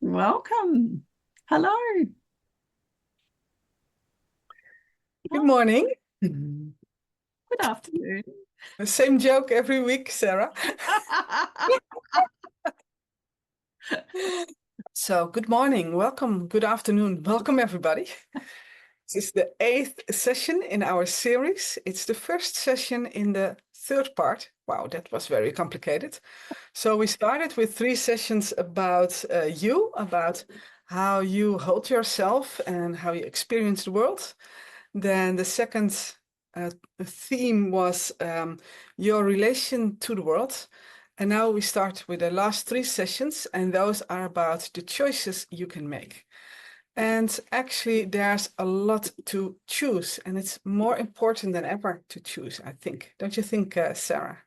Welcome. Hello. Good morning. Good afternoon. The same joke every week, Sarah. So, good morning, welcome, good afternoon, welcome everybody. This is the 8th session in our series. It's the first session in the third part. Wow, that was very complicated. So we started with 3 sessions about about how you hold yourself and how you experience the world. Then the second theme was your relation to the world. And now we start with the last 3 sessions, and those are about the choices you can make. And actually, there's a lot to choose, and it's more important than ever to choose, I think. Don't you think, Sarah?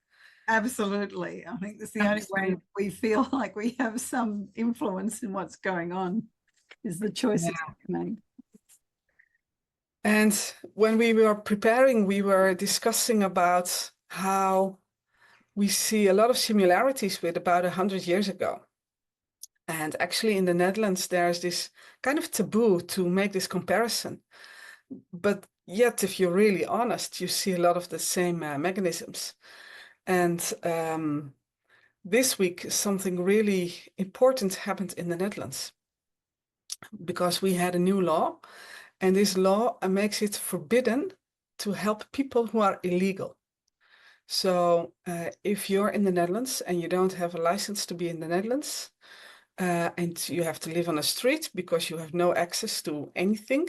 Absolutely. I think that's the only way Absolutely. we feel like we have some influence in what's going on is the choices we make. And when we were preparing, we were discussing about how we see a lot of similarities with about 100 years ago. And actually, in the Netherlands, there's this kind of taboo to make this comparison. But yet, if you're really honest, you see a lot of the same mechanisms. And this week, something really important happened in the Netherlands because we had a new law, and this law makes it forbidden to help people who are illegal. So if you're in the Netherlands and you don't have a license to be in the Netherlands, and you have to live on a street because you have no access to anything,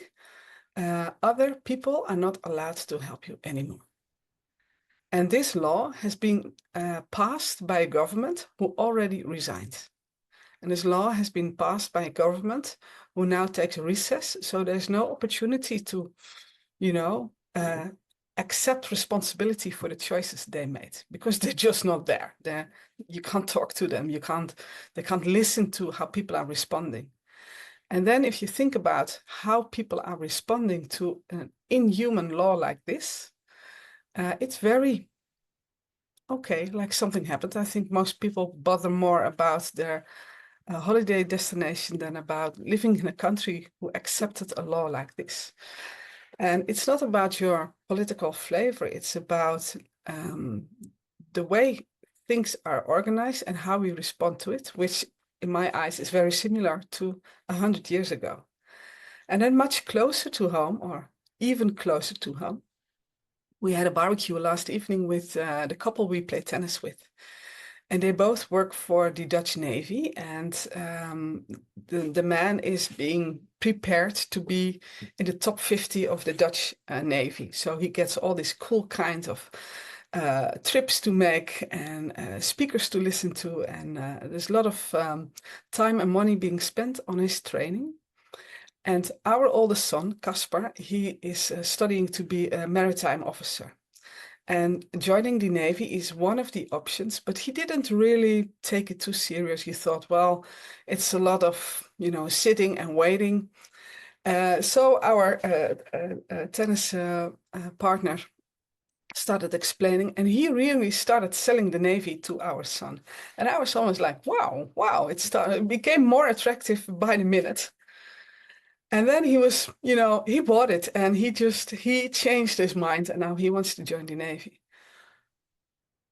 other people are not allowed to help you anymore. And this law has been passed by a government who already resigned. And this law has been passed by a government who now takes a recess. So there's no opportunity to, you know, accept responsibility for the choices they made because they're just not there. You can't talk to them. They can't listen to how people are responding. And then if you think about how people are responding to an inhuman law like this, it's very, okay, like something happened. I think most people bother more about their holiday destination than about living in a country who accepted a law like this. And it's not about your political flavor, it's about the way things are organized and how we respond to it, which in my eyes is very similar to 100 years ago. And then much closer to home, or even closer to home, we had a barbecue last evening with the couple we play tennis with. And they both work for the Dutch Navy, and the man is being prepared to be in the top 50 of the Dutch Navy. So he gets all these cool kinds of trips to make and speakers to listen to, and there's a lot of time and money being spent on his training. And our oldest son, Caspar, he is studying to be a maritime officer. And joining the Navy is one of the options, but he didn't really take it too serious. He thought, well, it's a lot of, sitting and waiting. So our tennis partner started explaining, and he really started selling the Navy to our son. And our son was like, wow, it became more attractive by the minute. And then he was, he bought it and he changed his mind and now he wants to join the Navy.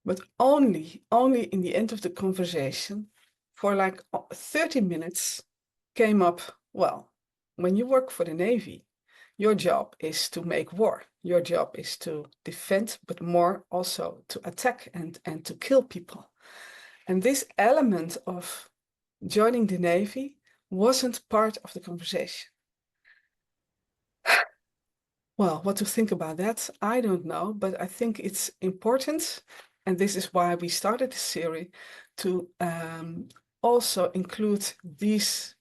But only in the end of the conversation, for like 30 minutes, came up, well, when you work for the Navy, your job is to make war. Your job is to defend, but more also to attack and to kill people. And this element of joining the Navy wasn't part of the conversation. Well, what to think about that, I don't know, but I think it's important, and this is why we started this series, to also include these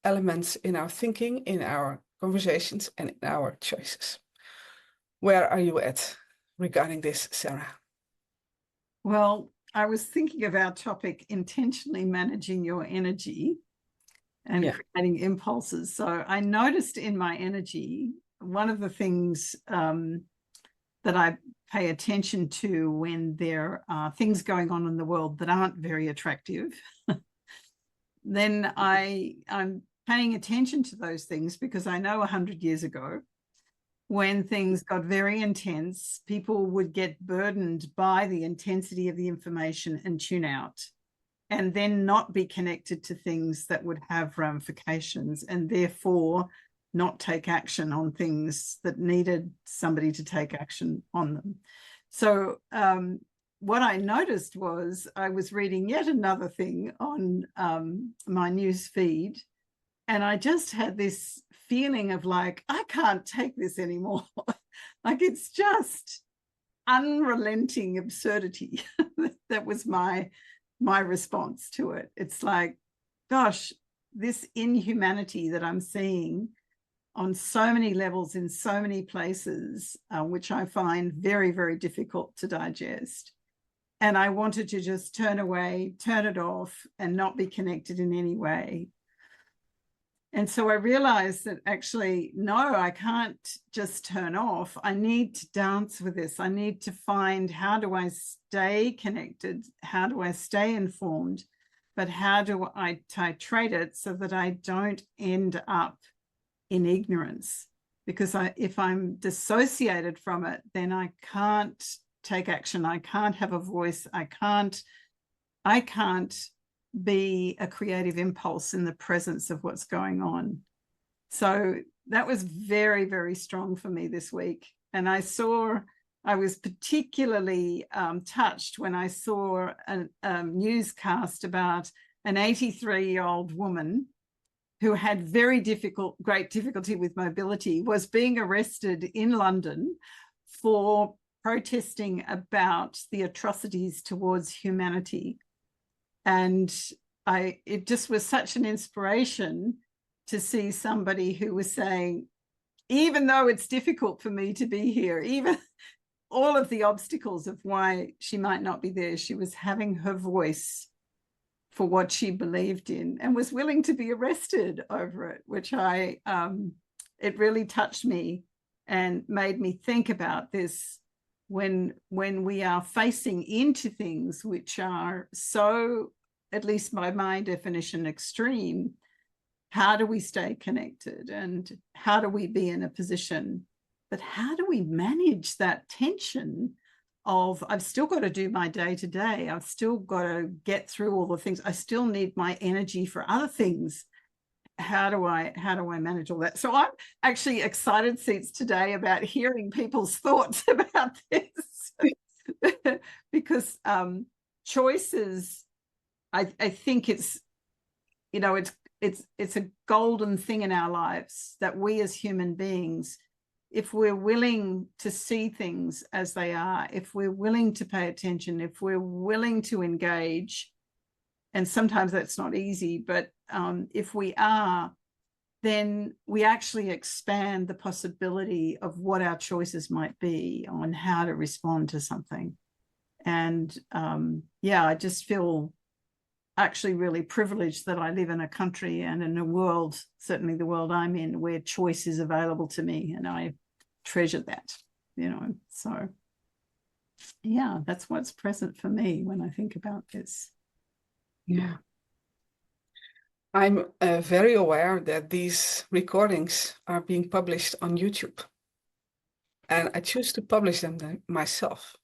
elements in our thinking, in our conversations, and in our choices. Where are you at regarding this, Sarah? Well, I was thinking of our topic, intentionally managing your energy and creating impulses. So I noticed in my energy, one of the things that I pay attention to when there are things going on in the world that aren't very attractive then I'm paying attention to those things, because I know 100 years ago, when things got very intense, people would get burdened by the intensity of the information and tune out, and then not be connected to things that would have ramifications, and therefore not take action on things that needed somebody to take action on them. So what I noticed was I was reading yet another thing on my news feed, and I just had this feeling of like, I can't take this anymore. Like, it's just unrelenting absurdity. That was my response to it. It's like, gosh, this inhumanity that I'm seeing on so many levels in so many places, which I find very, very difficult to digest. And I wanted to just turn away, turn it off, and not be connected in any way. And so I realized that actually, no, I can't just turn off. I need to dance with this. I need to find, how do I stay connected? How do I stay informed? But how do I titrate it so that I don't end up in ignorance? Because if I'm dissociated from it, then I can't take action. I can't have a voice. I can't be a creative impulse in the presence of what's going on. So that was very, very strong for me this week. And I was particularly touched when I saw a newscast about an 83-year-old woman who had great difficulty with mobility, was being arrested in London for protesting about the atrocities towards humanity. And it just was such an inspiration to see somebody who was saying, even though it's difficult for me to be here, even all of the obstacles of why she might not be there, she was having her voice for what she believed in, and was willing to be arrested over it, which it really touched me and made me think about this. When we are facing into things which are so, at least by my definition, extreme, how do we stay connected, and how do we be in a position, but how do we manage that tension of, I've still got to do my day to day, I've still got to get through all the things, I still need my energy for other things. How do I manage all that? So I'm actually excited seats today about hearing people's thoughts about this, because choices, I think it's a golden thing in our lives, that we as human beings, if we're willing to see things as they are, if we're willing to pay attention, if we're willing to engage, and sometimes that's not easy, but if we are, then we actually expand the possibility of what our choices might be on how to respond to something. And I just feel actually really privileged that I live in a country and in a world, certainly the world I'm in, where choice is available to me, and I treasure that, So yeah, that's what's present for me when I think about this. Yeah. I'm very aware that these recordings are being published on YouTube, and I choose to publish them myself,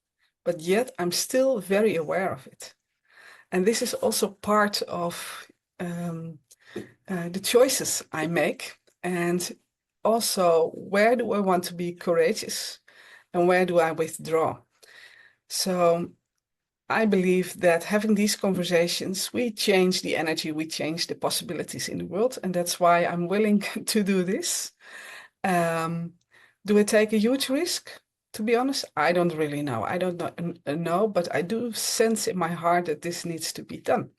but yet I'm still very aware of it. And this is also part of the choices I make, and also, where do I want to be courageous and where do I withdraw? So I believe that having these conversations, we change the energy, we change the possibilities in the world. And that's why I'm willing to do this. Do I take a huge risk? To be honest, I don't really know. I don't know, but I do sense in my heart that this needs to be done.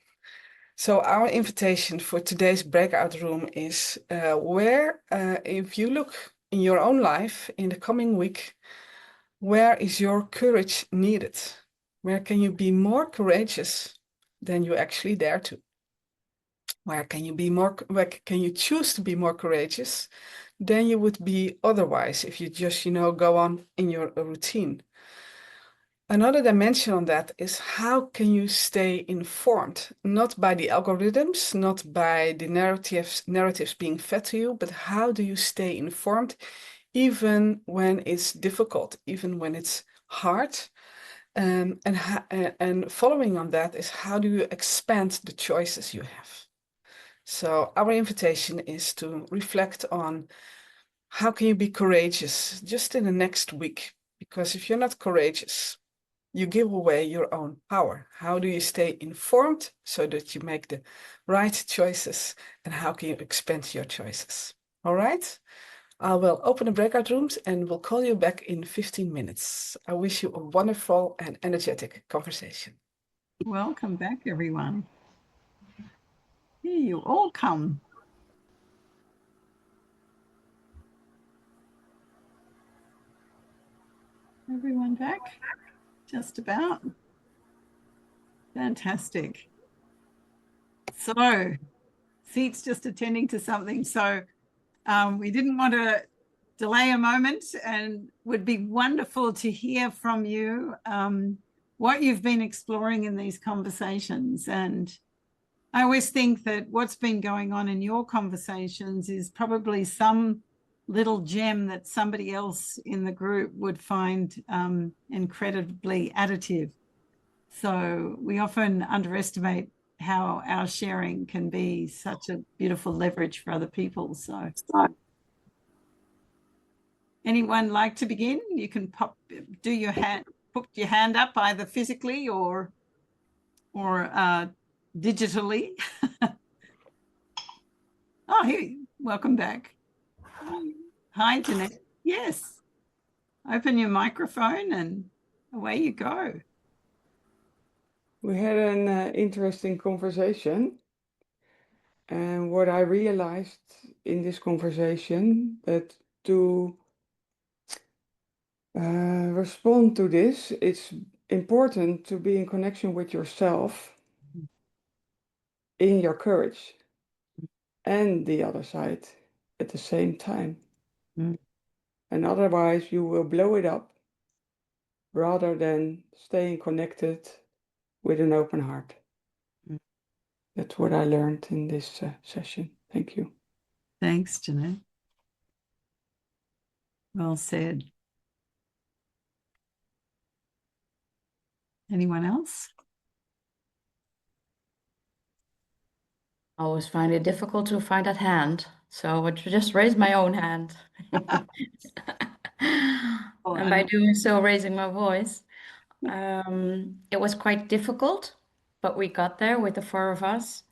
So our invitation for today's breakout room is if you look in your own life in the coming week, where is your courage needed? Where can you be more courageous than you actually dare to? Where can you choose to be more courageous than you would be otherwise if you just, go on in your routine? Another dimension on that is how can you stay informed, not by the algorithms, not by the narratives being fed to you, but how do you stay informed even when it's difficult, even when it's hard? And following on that is how do you expand the choices you have? So our invitation is to reflect on how can you be courageous just in the next week? Because if you're not courageous, you give away your own power. How do you stay informed so that you make the right choices? And how can you expand your choices? All right. I will open the breakout rooms and we'll call you back in 15 minutes. I wish you a wonderful and energetic conversation. Welcome back, everyone. Here you all come. Everyone back? Just about. Fantastic. So, Seat's just attending to something. So, we didn't want to delay a moment, and would be wonderful to hear from you what you've been exploring in these conversations. And I always think that what's been going on in your conversations is probably some little gem that somebody else in the group would find incredibly additive. So we often underestimate how our sharing can be such a beautiful leverage for other people. So anyone like to begin? You can put your hand up either physically or digitally. Oh, here, welcome back. Hi, Jeanette. Yes. Open your microphone and away you go. We had an interesting conversation, and what I realized in this conversation that to respond to this, it's important to be in connection with yourself in your courage and the other side at the same time. Mm. And otherwise you will blow it up rather than staying connected with an open heart. Mm. That's what I learned in this session. Thank you. Thanks, Jeanette. Well said. Anyone else? I always find it difficult to find that hand, so I just raised my own hand. And by doing so, raising my voice. It was quite difficult, but we got there with the four of us.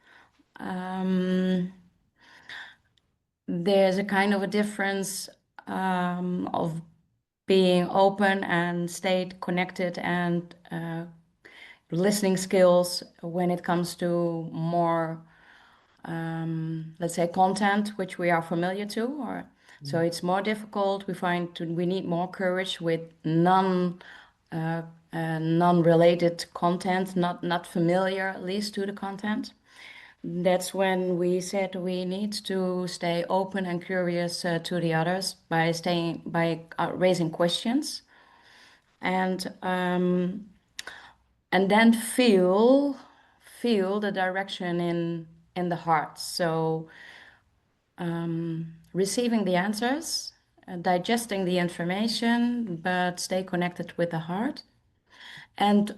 There's a kind of a difference of being open and stayed connected and listening skills when it comes to more, let's say, content which we are familiar to, or so it's more difficult. We find we need more courage with non-related content, not familiar at least to the content. That's when we said we need to stay open and curious to the others by raising questions, and then feel the direction in the heart. So receiving the answers, digesting the information, but stay connected with the heart. And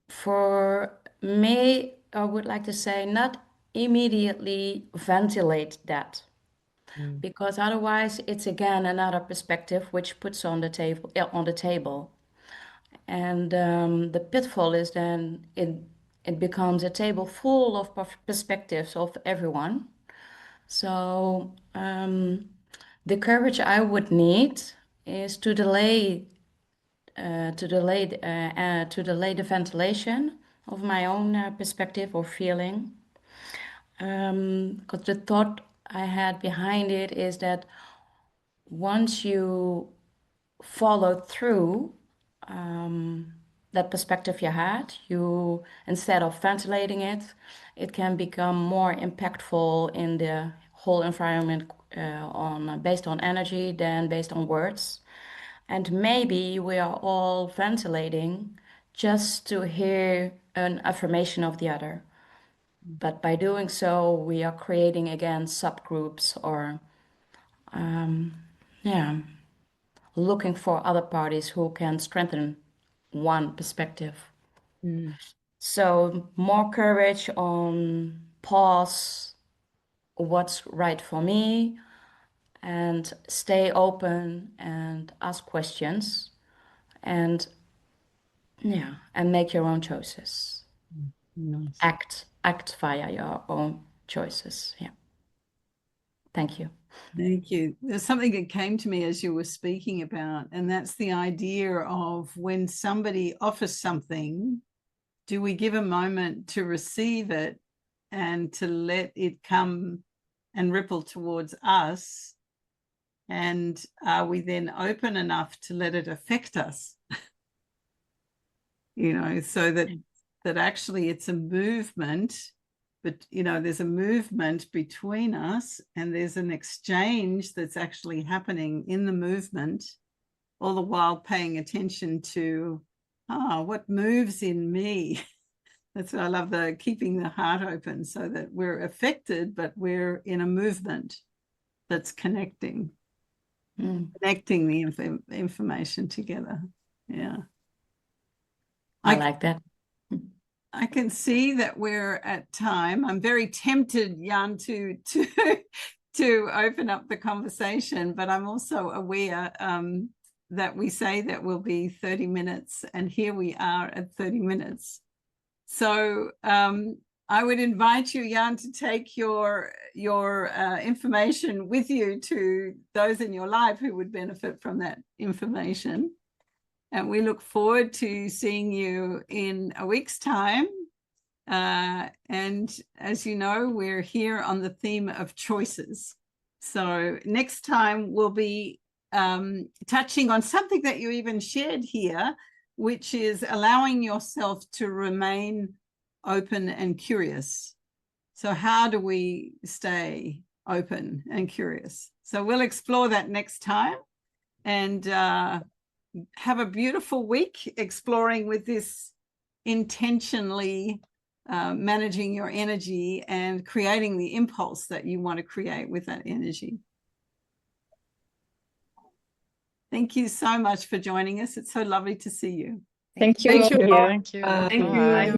for me, I would like to say not immediately ventilate that, because otherwise it's again another perspective which puts on the table. And the pitfall is then it becomes a table full of perspectives of everyone. So the courage I would need is to delay the ventilation of my own perspective or feeling. Because the thought I had behind it is that once you follow through that perspective you had, you, instead of ventilating it, it can become more impactful in the whole environment based on energy than based on words. And maybe we are all ventilating just to hear an affirmation of the other. But by doing so, we are creating again subgroups or, yeah, looking for other parties who can strengthen one perspective. So more courage on pause, what's right for me, and stay open and ask questions, and yeah, and make your own choices. Nice. Act via your own choices. Yeah. Thank you. Thank you. There's something that came to me as you were speaking about, and that's the idea of when somebody offers something, do we give a moment to receive it and to let it come and ripple towards us? And are we then open enough to let it affect us? So that actually it's a movement, but there's a movement between us, and there's an exchange that's actually happening in the movement, all the while paying attention to what moves in me. That's what I love, the keeping the heart open, so that we're affected, but we're in a movement that's connecting the information together. Yeah. I like that. I can see that we're at time. I'm very tempted, Jan, to open up the conversation, but I'm also aware that we say that will be 30 minutes, and here we are at 30 minutes. So I would invite you, Jan, to take your information with you to those in your life who would benefit from that information. And we look forward to seeing you in a week's time. And as you know, we're here on the theme of choices. So next time we'll be touching on something that you even shared here, which is allowing yourself to remain open and curious. So how do we stay open and curious? So we'll explore that next time, and have a beautiful week exploring with this intentionally managing your energy and creating the impulse that you want to create with that energy. Thank you so much for joining us. It's so lovely to see you. Thank you. Thank you. Thank you. Thank you. Bye.